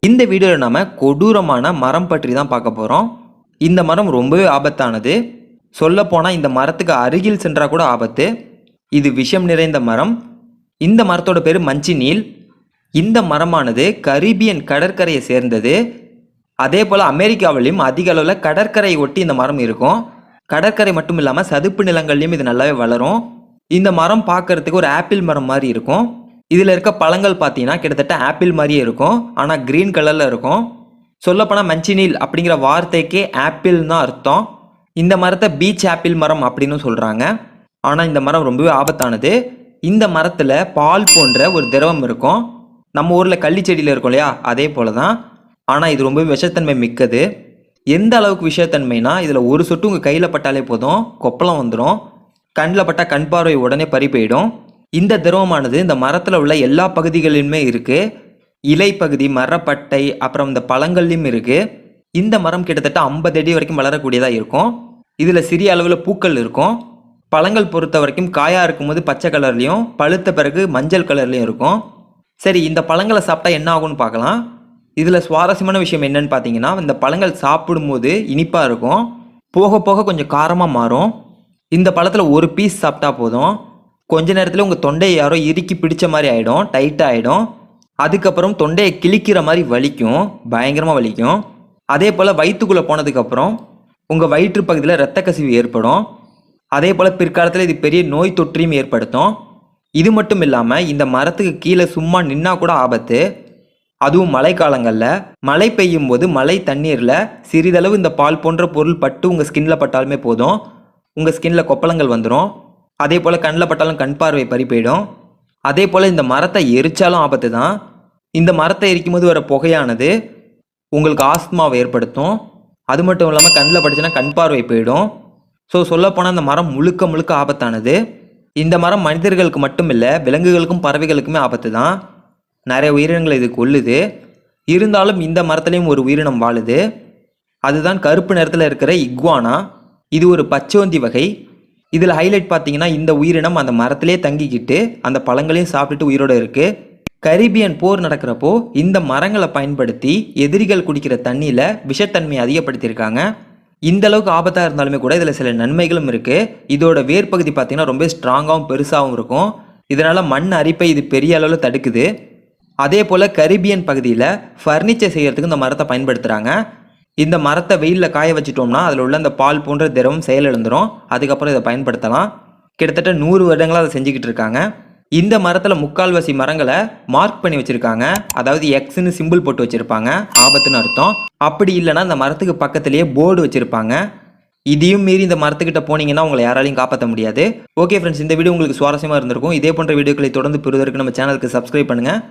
இந்த வீடியோவில் நாம கொடூரமான மரம் பற்றி தான் பார்க்க போகிறோம். இந்த மரம் ரொம்பவே ஆபத்தானது. சொல்லப்போனால் இந்த மரத்துக்கு அருகில் சென்றால் கூட ஆபத்து. இது விஷம் நிறைந்த மரம். இந்த மரத்தோட பேர் மஞ்சி நீல். இந்த மரமானது கரீபியன் கடற்கரையை சேர்ந்தது. அதே போல் அமெரிக்காவிலையும் அதிக அளவில் கடற்கரையை ஒட்டி இந்த மரம் இருக்கும். கடற்கரை மட்டும் இல்லாமல் சதுப்பு நிலங்கள்லையும் இது நல்லாவே வளரும். இந்த மரம் பார்க்கறதுக்கு ஒரு ஆப்பிள் மரம் மாதிரி இருக்கும். இதில் இருக்க பழங்கள் பார்த்தீங்கன்னா கிட்டத்தட்ட ஆப்பிள் மாதிரியே இருக்கும், ஆனால் க்ரீன் கலரில் இருக்கும். சொல்லப்போனால் மஞ்சி நீல் அப்படிங்கிற வார்த்தைக்கே ஆப்பிள்னு தான் அர்த்தம். இந்த மரத்தை பீச் ஆப்பிள் மரம் அப்படின்னு சொல்கிறாங்க. ஆனால் இந்த மரம் ரொம்பவே ஆபத்தானது. இந்த மரத்தில் பால் போன்ற ஒரு திரவம் இருக்கும். நம்ம ஊரில் கள்ளி செடியில் இருக்கும் இல்லையா, அதே போல தான். ஆனால் இது ரொம்பவே விஷத்தன்மை மிக்கது. எந்த அளவுக்கு விஷத்தன்மைனா, இதில் ஒரு சொட்டு உங்கள் கையில் பட்டாலே போதும், கொப்பளம் வந்துடும். கண்ணில் பட்டால் கண் பார்வை உடனே பறி போயிடும். இந்த திரவமானது இந்த மரத்தில் உள்ள எல்லா பகுதிகளிலுமே இருக்குது. இலைப்பகுதி, மரப்பட்டை, அப்புறம் இந்த பழங்கள்லையும் இருக்குது. இந்த மரம் கிட்டத்தட்ட 50 அடி வரைக்கும் வளரக்கூடியதாக இருக்கும். இதில் சிறிய அளவில் பூக்கள் இருக்கும். பழங்கள் பொறுத்த வரைக்கும் காயாக இருக்கும்போது பச்சை கலர்லையும், பழுத்த பிறகு மஞ்சள் கலர்லையும் இருக்கும். சரி, இந்த பழங்களை சாப்பிட்டா என்ன ஆகும்னு பார்க்கலாம். இதில் சுவாரஸ்யமான விஷயம் என்னன்னு பார்த்தீங்கன்னா, இந்த பழங்கள் சாப்பிடும்போது இனிப்பாக இருக்கும், போக போக கொஞ்சம் காரமாக மாறும். இந்த பழத்தில் ஒரு பீஸ் சாப்பிட்டா போதும், கொஞ்ச நேரத்தில் உங்கள் தொண்டையை யாரோ இறுக்கி பிடிச்ச மாதிரி ஆகிடும், டைட்டாக ஆகிடும். அதுக்கப்புறம் தொண்டையை கிழிக்கிற மாதிரி வலிக்கும், பயங்கரமாக வலிக்கும். அதே போல் வயிற்றுக்குள்ளே போனதுக்கப்புறம் உங்கள் வயிற்று பகுதியில் இரத்த கசிவு ஏற்படும். அதே போல் பிற்காலத்தில் இது பெரிய நோய் தொற்றையும் ஏற்படுத்தும். இது மட்டும் இல்லாமல் இந்த மரத்துக்கு கீழே சும்மா நின்னா கூட ஆபத்து. அதுவும் மழை காலங்களில் மழை பெய்யும் போது மழை தண்ணீரில் சிறிதளவு இந்த பால் போன்ற பொருள் பட்டு உங்கள் ஸ்கின்ல பட்டாலுமே போதும், உங்கள் ஸ்கின்ல கொப்பளங்கள் வந்துடும். அதே போல் கண்ணில் பட்டாலும் கண் பார்வை பறி போயிடும். அதே போல் இந்த மரத்தை எரிச்சாலும் ஆபத்து தான். இந்த மரத்தை எரிக்கும் போது வர புகையானது உங்களுக்கு ஆஸ்துமாவை ஏற்படுத்தும். அது மட்டும் இல்லாமல் கண்ணில் பட்டுச்சுன்னா கண் பார்வை போயிடும். ஸோ சொல்லப்போனால் இந்த மரம் முழுக்க முழுக்க ஆபத்தானது. இந்த மரம் மனிதர்களுக்கு மட்டும் இல்லை, விலங்குகளுக்கும் பறவைகளுக்குமே ஆபத்து தான். நிறைய உயிரினங்களை இது கொல்லுது. இருந்தாலும் இந்த மரத்துலேயும் ஒரு உயிரினம் வாழுது. அதுதான் கருப்பு நிறத்தில் இருக்கிற இக்வானா. இது ஒரு பச்சோந்தி வகை. இதில் ஹைலைட் பார்த்தீங்கன்னா, இந்த உயிரினம் அந்த மரத்திலே தங்கிக்கிட்டு அந்த பழங்களையும் சாப்பிட்டுட்டு உயிரோடு இருக்குது. கரீபியன் போர் நடக்கிறப்போ இந்த மரங்களை பயன்படுத்தி எதிரிகள் குடிக்கிற தண்ணியில் விஷத்தன்மையை அதிகப்படுத்தியிருக்காங்க. இந்த அளவுக்கு ஆபத்தாக இருந்தாலுமே கூட இதில் சில நன்மைகளும் இருக்குது. இதோட வேர் பகுதி பார்த்தீங்கன்னா ரொம்ப ஸ்ட்ராங்காகவும் பெருசாகவும் இருக்கும். இதனால் மண் அரிப்பை இது பெரிய அளவில் தடுக்குது. அதே போல் கரீபியன் பகுதியில் ஃபர்னிச்சர் செய்கிறதுக்கு இந்த மரத்தை பயன்படுத்துகிறாங்க. இந்த மரத்தை வெயிலில் காய வச்சிட்டோம்னா அதில் உள்ள அந்த பால் போன்ற திரவம் செயலிழந்துடும். அதுக்கப்புறம் இதை பயன்படுத்தலாம். கிட்டத்தட்ட 100 வருடங்களாக அதை செஞ்சுக்கிட்டு இருக்காங்க. இந்த மரத்தில் முக்கால்வாசி மரங்களை மார்க் பண்ணி வச்சுருக்காங்க. அதாவது எக்ஸ்ன்னு சிம்பிள் போட்டு வச்சுருப்பாங்க, ஆபத்துன்னு அர்த்தம். அப்படி இல்லைனா இந்த மரத்துக்கு பக்கத்துலேயே போர்டு வச்சுருப்பாங்க. இதையும் மீறி இந்த மரத்துக்கிட்ட போனீங்கன்னா உங்களை யாராலையும் காப்பாற்ற முடியாது. ஓகே ஃப்ரெண்ட்ஸ், இந்த வீடியோ உங்களுக்கு சுவாரஸ்யமாக இருந்திருக்கும். இதே போன்ற வீடியோக்களை தொடர்ந்து பெறுவதற்கு நம்ம சேனலுக்கு சப்ஸ்கிரைப் பண்ணுங்கள்.